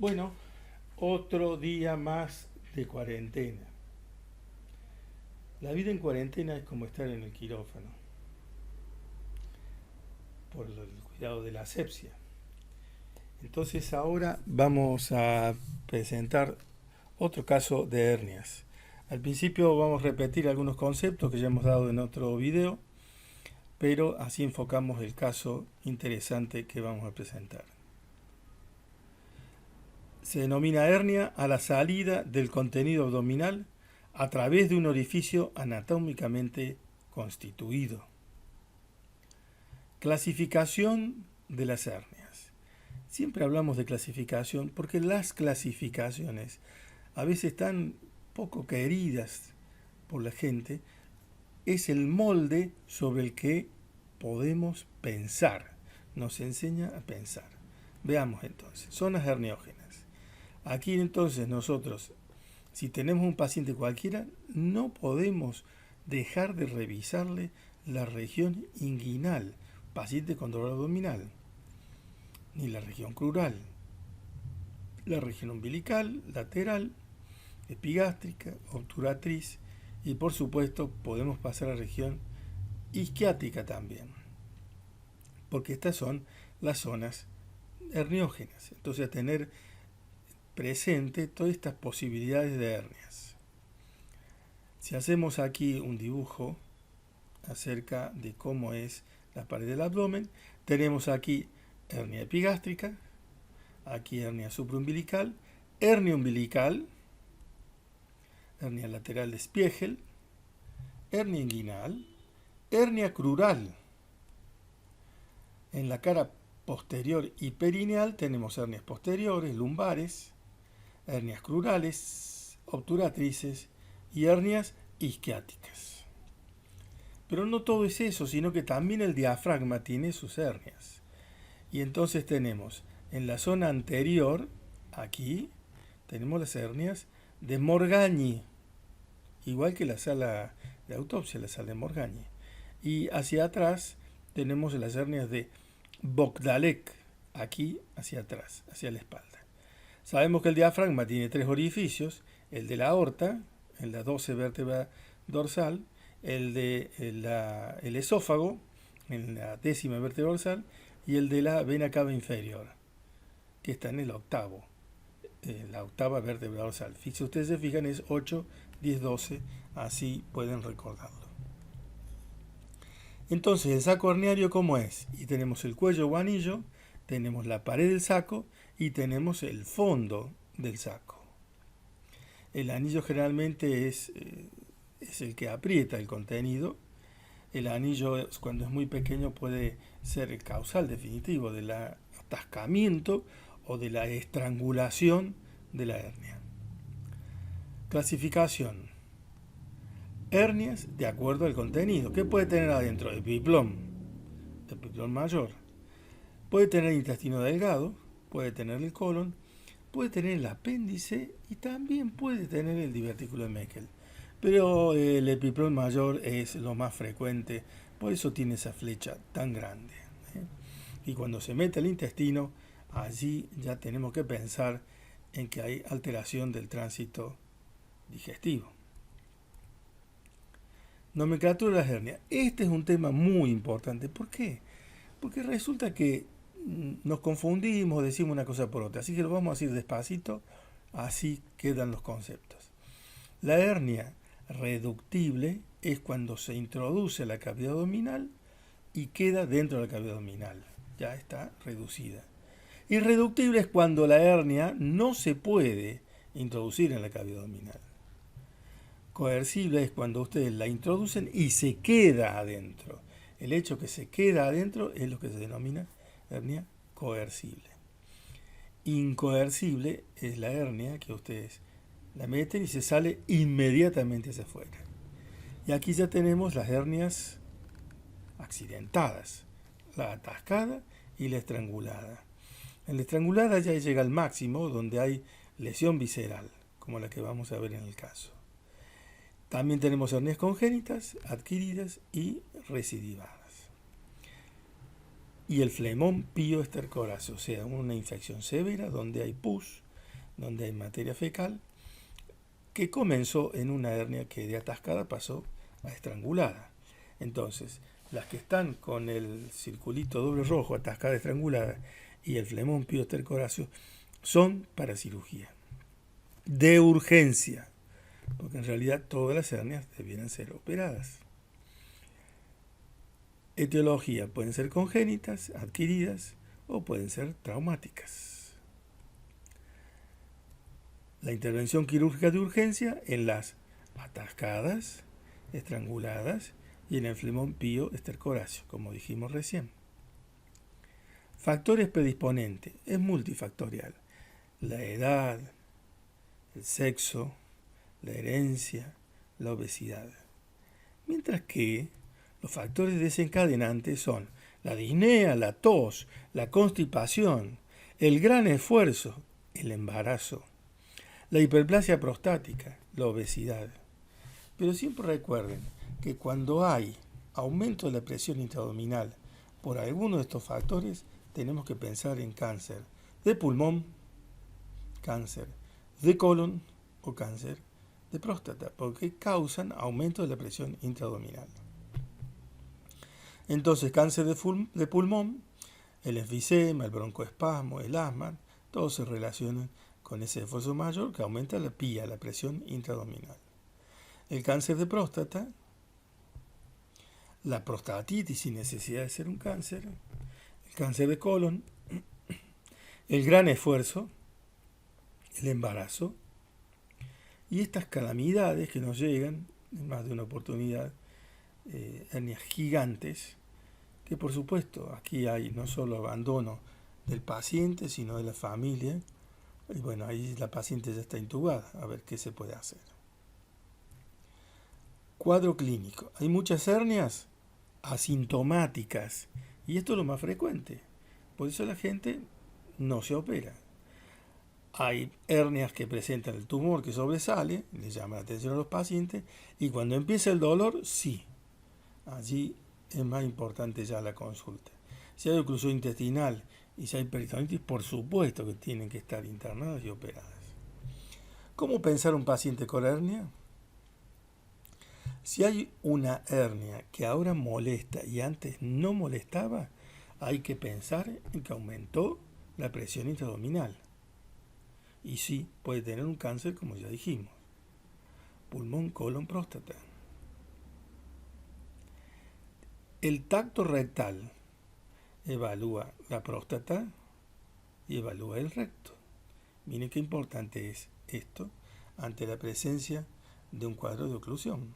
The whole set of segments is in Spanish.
Bueno, otro día más de cuarentena. La vida en cuarentena es como estar en el quirófano, por el cuidado de la asepsia. Entonces ahora vamos a presentar otro caso de hernias. Al principio vamos a repetir algunos conceptos que ya hemos dado en otro video, pero así enfocamos el caso interesante que vamos a presentar. Se denomina hernia a la salida del contenido abdominal a través de un orificio anatómicamente constituido. Clasificación de las hernias. Siempre hablamos de clasificación porque las clasificaciones a veces están poco queridas por la gente. Es el molde sobre el que podemos pensar. Nos enseña a pensar. Veamos entonces. Zonas herniógenas. Aquí entonces nosotros, si tenemos un paciente cualquiera, no podemos dejar de revisarle la región inguinal, paciente con dolor abdominal, ni la región crural, la región umbilical, lateral, epigástrica, obturatriz y por supuesto podemos pasar a la región isquiática también, porque estas son las zonas herniógenas. Entonces a tener presente todas estas posibilidades de hernias. Si hacemos aquí un dibujo acerca de cómo es la pared del abdomen, tenemos aquí hernia epigástrica, aquí hernia supraumbilical, hernia umbilical, hernia lateral de Spiegel, hernia inguinal, hernia crural. En la cara posterior y perineal tenemos hernias posteriores, lumbares, hernias crurales, obturatrices y hernias isquiáticas. Pero no todo es eso, sino que también el diafragma tiene sus hernias. Y entonces tenemos en la zona anterior, aquí, tenemos las hernias de Morgagni, igual que la sala de autopsia, la sala de Morgagni. Y hacia atrás tenemos las hernias de Bogdalek, aquí hacia atrás, hacia la espalda. Sabemos que el diafragma tiene tres orificios, el de la aorta, en la 12 vértebra dorsal, el de el esófago, en la 10ª vértebra dorsal, y el de la vena cava inferior, que está en el octavo, la 8ª vértebra dorsal. Si ustedes se fijan es 8, 10, 12, así pueden recordarlo. Entonces el saco herniario, ¿cómo es? Y tenemos el cuello o anillo, tenemos la pared del saco y tenemos el fondo del saco. El anillo generalmente es el que aprieta el contenido. El anillo, cuando es muy pequeño, puede ser el causal definitivo del atascamiento o de la estrangulación de la hernia. Clasificación. Hernias de acuerdo al contenido. ¿Qué puede tener adentro? Epiplom mayor. Puede tener intestino delgado, puede tener el colon, puede tener el apéndice y también puede tener el divertículo de Meckel. Pero el epiplom mayor es lo más frecuente, por eso tiene esa flecha tan grande. Y cuando se mete el intestino, allí ya tenemos que pensar en que hay alteración del tránsito digestivo. Nomenclatura de las hernias. Este es un tema muy importante. ¿Por qué? Porque resulta que nos confundimos, decimos una cosa por otra. Así que lo vamos a decir despacito, así quedan los conceptos. La hernia reductible es cuando se introduce la cavidad abdominal y queda dentro de la cavidad abdominal. Ya está reducida. Irreductible es cuando la hernia no se puede introducir en la cavidad abdominal. Coercible es cuando ustedes la introducen y se queda adentro. El hecho que se queda adentro es lo que se denomina hernia coercible. Incoercible es la hernia que ustedes la meten y se sale inmediatamente hacia afuera. Y aquí ya tenemos las hernias accidentadas, la atascada y la estrangulada. En la estrangulada ya llega al máximo donde hay lesión visceral, como la que vamos a ver en el caso. También tenemos hernias congénitas, adquiridas y recidivadas. Y el flemón pioestercorace, o sea, una infección severa donde hay pus, donde hay materia fecal, que comenzó en una hernia que de atascada pasó a estrangulada. Entonces, las que están con el circulito doble rojo, atascada, estrangulada, y el flemón pío estercoráceo, son para cirugía. De urgencia, porque en realidad todas las hernias debieran ser operadas. Etiología, pueden ser congénitas, adquiridas, o pueden ser traumáticas. La intervención quirúrgica de urgencia en las atascadas, estranguladas y en el flemón pío estercoráceo, como dijimos recién. Factores predisponentes, es multifactorial. La edad, el sexo, la herencia, la obesidad. Mientras que los factores desencadenantes son la disnea, la tos, la constipación, el gran esfuerzo, el embarazo, la hiperplasia prostática, la obesidad. Pero siempre recuerden que cuando hay aumento de la presión intraabdominal por alguno de estos factores, tenemos que pensar en cáncer de pulmón, cáncer de colon o cáncer de próstata, porque causan aumento de la presión intraabdominal. Entonces, cáncer de pulmón, el enfisema, el broncoespasmo, el asma, todos se relacionan con ese esfuerzo mayor que aumenta la PIA, la presión intraabdominal. El cáncer de próstata, la prostatitis sin necesidad de ser un cáncer, el cáncer de colon, el gran esfuerzo, el embarazo, y estas calamidades que nos llegan en más de una oportunidad, hernias gigantes, que por supuesto aquí hay no solo abandono del paciente, sino de la familia, y bueno, ahí la paciente ya está intubada, a ver qué se puede hacer. Cuadro clínico. Hay muchas hernias asintomáticas, y esto es lo más frecuente, por eso la gente no se opera. Hay hernias que presentan el tumor que sobresale, le llama la atención a los pacientes, y cuando empieza el dolor, sí, allí es más importante ya la consulta. Si hay oclusión intestinal y si hay peritonitis, por supuesto que tienen que estar internadas y operadas. ¿Cómo pensar un paciente con hernia? Si hay una hernia que ahora molesta y antes no molestaba, hay que pensar en que aumentó la presión intraabdominal. Y sí, puede tener un cáncer, como ya dijimos. Pulmón, colon, próstata. El tacto rectal evalúa la próstata y evalúa el recto. Miren qué importante es esto ante la presencia de un cuadro de oclusión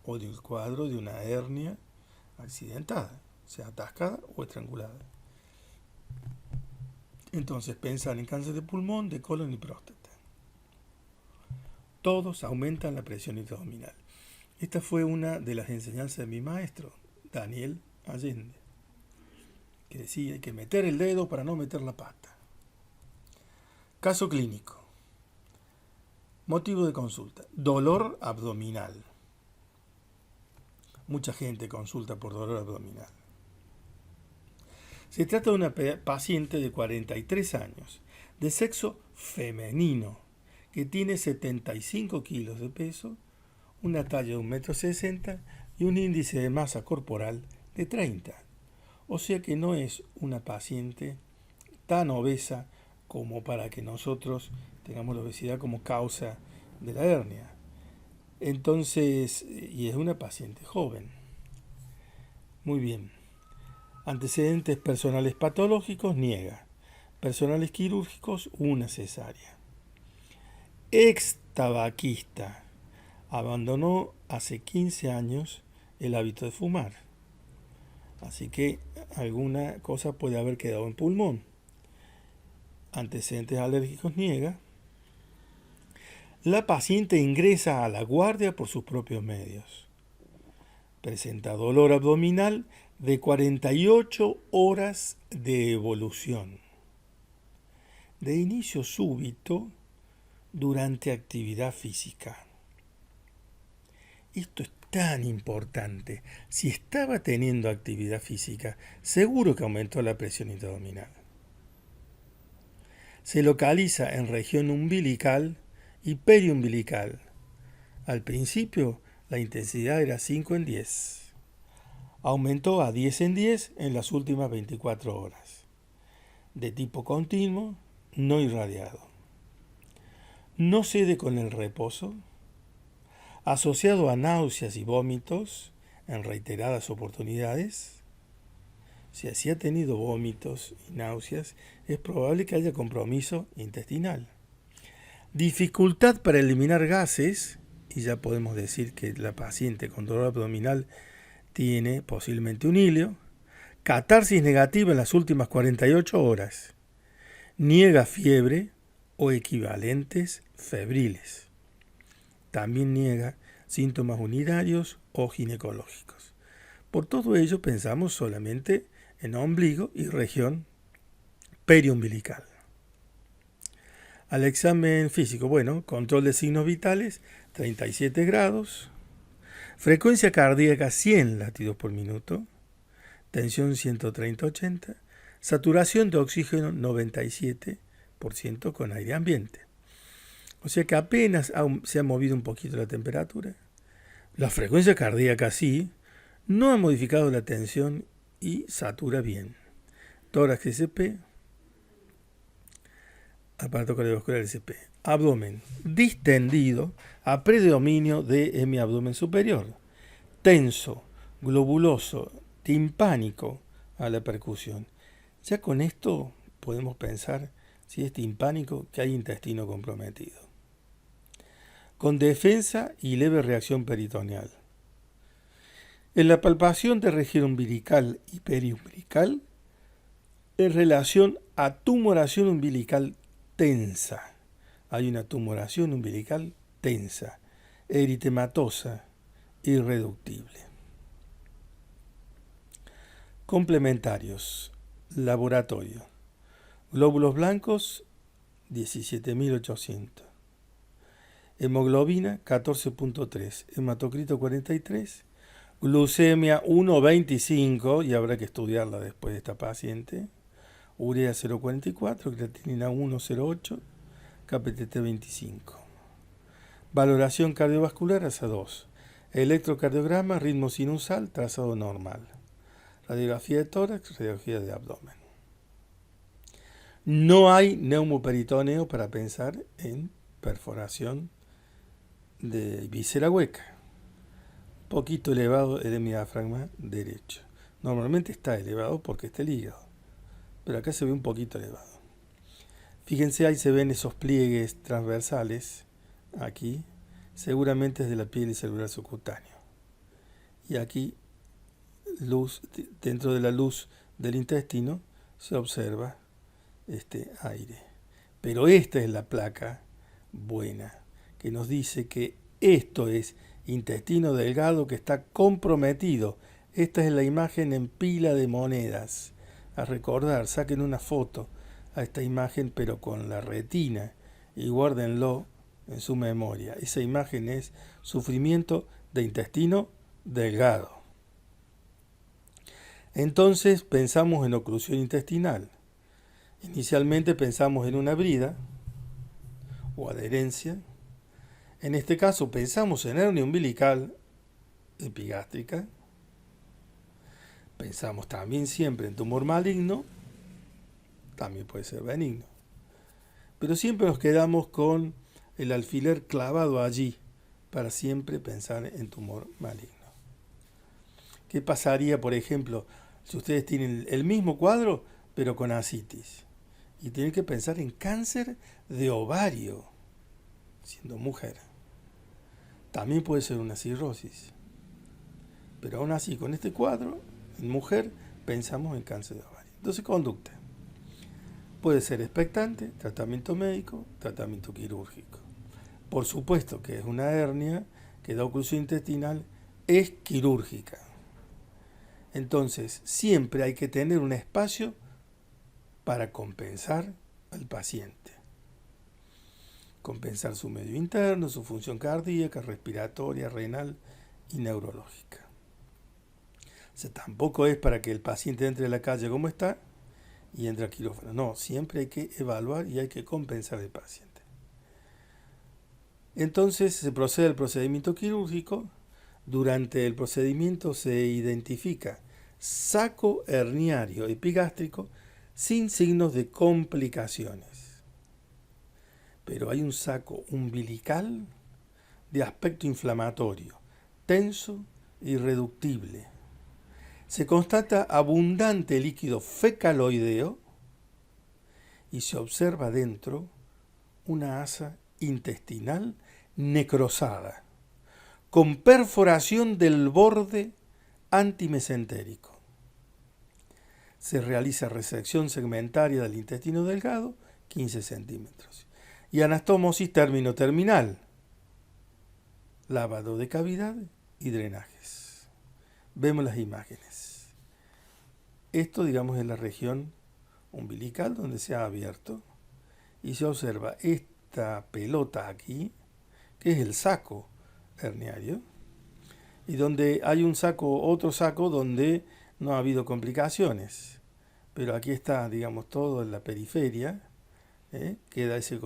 o del cuadro de una hernia accidentada, sea atascada o estrangulada. Entonces, pensar en cáncer de pulmón, de colon y próstata. Todos aumentan la presión intraabdominal. Esta fue una de las enseñanzas de mi maestro, Daniel Allende, que decía, hay que meter el dedo para no meter la pata. Caso clínico. Motivo de consulta. Dolor abdominal. Mucha gente consulta por dolor abdominal. Se trata de una paciente de 43 años, de sexo femenino, que tiene 75 kilos de peso, una talla de 1,60 m y un índice de masa corporal de 30. O sea que no es una paciente tan obesa como para que nosotros tengamos la obesidad como causa de la hernia. Entonces, y es una paciente joven. Muy bien. Antecedentes personales patológicos, niega. Personales quirúrgicos, una cesárea. Ex tabaquista. Abandonó hace 15 años el hábito de fumar. Así que alguna cosa puede haber quedado en pulmón. Antecedentes alérgicos, niega. La paciente ingresa a la guardia por sus propios medios. Presenta dolor abdominal de 48 horas de evolución. De inicio súbito durante actividad física. Esto es tan importante. Si estaba teniendo actividad física, seguro que aumentó la presión intraabdominal. Se localiza en región umbilical y periumbilical. Al principio, la intensidad era 5 en 10. Aumentó a 10 en 10 en las últimas 24 horas. De tipo continuo, no irradiado. No cede con el reposo. Asociado a náuseas y vómitos en reiteradas oportunidades. Si así ha tenido vómitos y náuseas, es probable que haya compromiso intestinal. Dificultad para eliminar gases, y ya podemos decir que la paciente con dolor abdominal tiene posiblemente un hilio. Catarsis negativa en las últimas 48 horas. Niega fiebre o equivalentes febriles. También niega síntomas urinarios o ginecológicos. Por todo ello pensamos solamente en ombligo y región periumbilical. Al examen físico, control de signos vitales, 37 grados, frecuencia cardíaca 100 latidos por minuto, tensión 130-80, saturación de oxígeno 97% con aire ambiente. O sea que apenas se ha movido un poquito la temperatura. La frecuencia cardíaca sí, no ha modificado la tensión y satura bien. Tórax SP, aparato cardiovascular SP. Abdomen distendido a predominio de hemiabdomen superior. Tenso, globuloso, timpánico a la percusión. Ya con esto podemos pensar, si es timpánico, que hay intestino comprometido. Con defensa y leve reacción peritoneal. En la palpación de región umbilical y periumbilical, en relación a tumoración umbilical tensa. Hay una tumoración umbilical tensa, eritematosa, irreductible. Complementarios. Laboratorio. Glóbulos blancos, 17.800. Hemoglobina, 14.3. Hematocrito, 43. Glucemia, 1.25, y habrá que estudiarla después de esta paciente. Urea, 0.44. Creatinina, 1.08. KPTT, 25. Valoración cardiovascular, ASA 2. Electrocardiograma, ritmo sinusal, trazado normal. Radiografía de tórax, radiografía de abdomen. No hay neumoperitoneo para pensar en perforación de víscera hueca. Poquito elevado el diafragma derecho. Normalmente está elevado porque está el hígado, pero acá se ve un poquito elevado. Fíjense, ahí se ven esos pliegues transversales, aquí, seguramente es de la piel y celular subcutáneo. Y aquí, dentro de la luz del intestino, se observa este aire. Pero esta es la placa buena, que nos dice que esto es intestino delgado que está comprometido. Esta es la imagen en pila de monedas. A recordar, saquen una foto a esta imagen, pero con la retina, y guárdenlo en su memoria. Esa imagen es sufrimiento de intestino delgado. Entonces pensamos en oclusión intestinal. Inicialmente pensamos en una brida o adherencia. En este caso pensamos en hernia umbilical epigástrica. Pensamos también siempre en tumor maligno, también puede ser benigno. Pero siempre nos quedamos con el alfiler clavado allí para siempre pensar en tumor maligno. ¿Qué pasaría, por ejemplo, si ustedes tienen el mismo cuadro, pero con ascitis? Y tienen que pensar en cáncer de ovario, siendo mujer. También puede ser una cirrosis. Pero aún así, con este cuadro, en mujer, pensamos en cáncer de ovario. Entonces, conducta. Puede ser expectante, tratamiento médico, tratamiento quirúrgico. Por supuesto que es una hernia que da oclusión intestinal, es quirúrgica. Entonces, siempre hay que tener un espacio para compensar al paciente. Compensar su medio interno, su función cardíaca, respiratoria, renal y neurológica. O sea, tampoco es para que el paciente entre a la calle como está y entra al quirófano. No, siempre hay que evaluar y hay que compensar al paciente. Entonces se procede al procedimiento quirúrgico. Durante el procedimiento se identifica saco herniario epigástrico sin signos de complicaciones. Pero hay un saco umbilical de aspecto inflamatorio, tenso e irreductible. Se constata abundante líquido fecaloideo y se observa dentro una asa intestinal necrosada, con perforación del borde antimesentérico. Se realiza resección segmentaria del intestino delgado, 15 centímetros, y anastomosis término-terminal, lavado de cavidad y drenajes. Vemos las imágenes. Esto, digamos, es la región umbilical donde se ha abierto y se observa esta pelota aquí, que es el saco herniario, y donde hay un saco, otro saco donde no ha habido complicaciones, pero aquí está, digamos, todo en la periferia, queda ese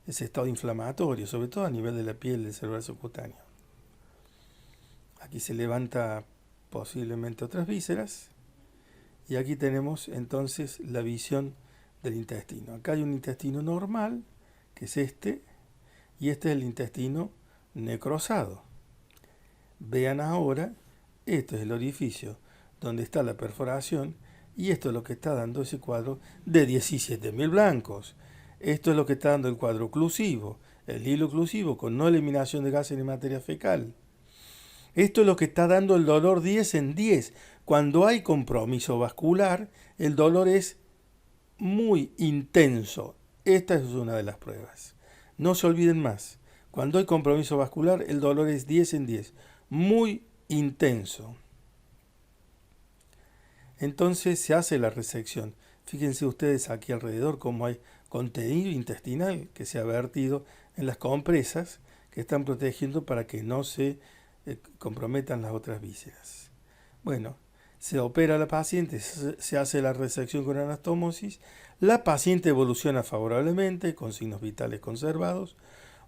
estado inflamatorio, sobre todo a nivel de la piel del cerebral subcutáneo. Aquí se levanta posiblemente otras vísceras, y aquí tenemos entonces la visión del intestino. Acá hay un intestino normal, que es este, y este es el intestino necrosado. Vean ahora, esto es el orificio donde está la perforación, y esto es lo que está dando ese cuadro de 17.000 blancos. Esto es lo que está dando el cuadro oclusivo, el hilo oclusivo con no eliminación de gases ni materia fecal. Esto es lo que está dando el dolor 10 en 10. Cuando hay compromiso vascular, el dolor es muy intenso. Esta es una de las pruebas. No se olviden más. Cuando hay compromiso vascular, el dolor es 10 en 10. Muy intenso. Entonces se hace la resección. Fíjense ustedes aquí alrededor cómo hay contenido intestinal que se ha vertido en las compresas que están protegiendo para que no se comprometan las otras vísceras. Bueno, se opera a la paciente, se hace la resección con anastomosis, la paciente evoluciona favorablemente, con signos vitales conservados,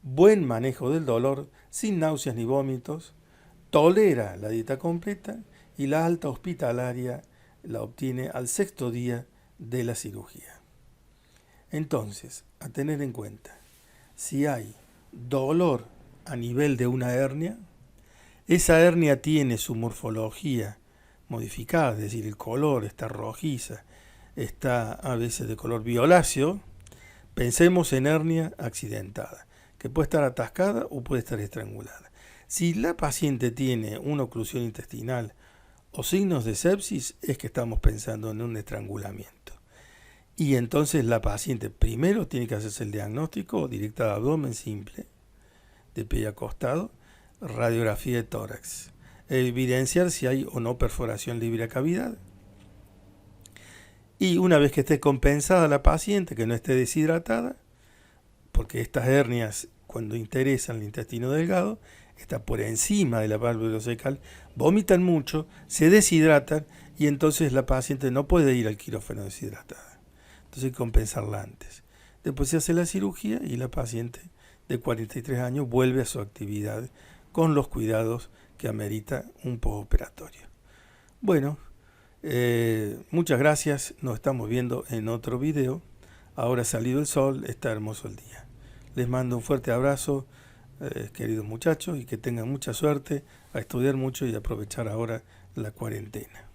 buen manejo del dolor, sin náuseas ni vómitos, tolera la dieta completa y la alta hospitalaria la obtiene al 6º día de la cirugía. Entonces, a tener en cuenta, si hay dolor a nivel de una hernia, esa hernia tiene su morfología modificada, es decir, el color está rojiza, está a veces de color violáceo. Pensemos en hernia accidentada, que puede estar atascada o puede estar estrangulada. Si la paciente tiene una oclusión intestinal o signos de sepsis, es que estamos pensando en un estrangulamiento. Y entonces la paciente primero tiene que hacerse el diagnóstico directa de abdomen simple, de pie acostado, radiografía de tórax, evidenciar si hay o no perforación libre a cavidad. Y una vez que esté compensada la paciente, que no esté deshidratada, porque estas hernias, cuando interesan el intestino delgado, está por encima de la válvula ileocecal, vomitan mucho, se deshidratan y entonces la paciente no puede ir al quirófano deshidratada. Entonces hay que compensarla antes. Después se hace la cirugía y la paciente de 43 años vuelve a su actividad con los cuidados que amerita un postoperatorio. Bueno, muchas gracias, nos estamos viendo en otro video. Ahora ha salido el sol, está hermoso el día. Les mando un fuerte abrazo, queridos muchachos, y que tengan mucha suerte a estudiar mucho y aprovechar ahora la cuarentena.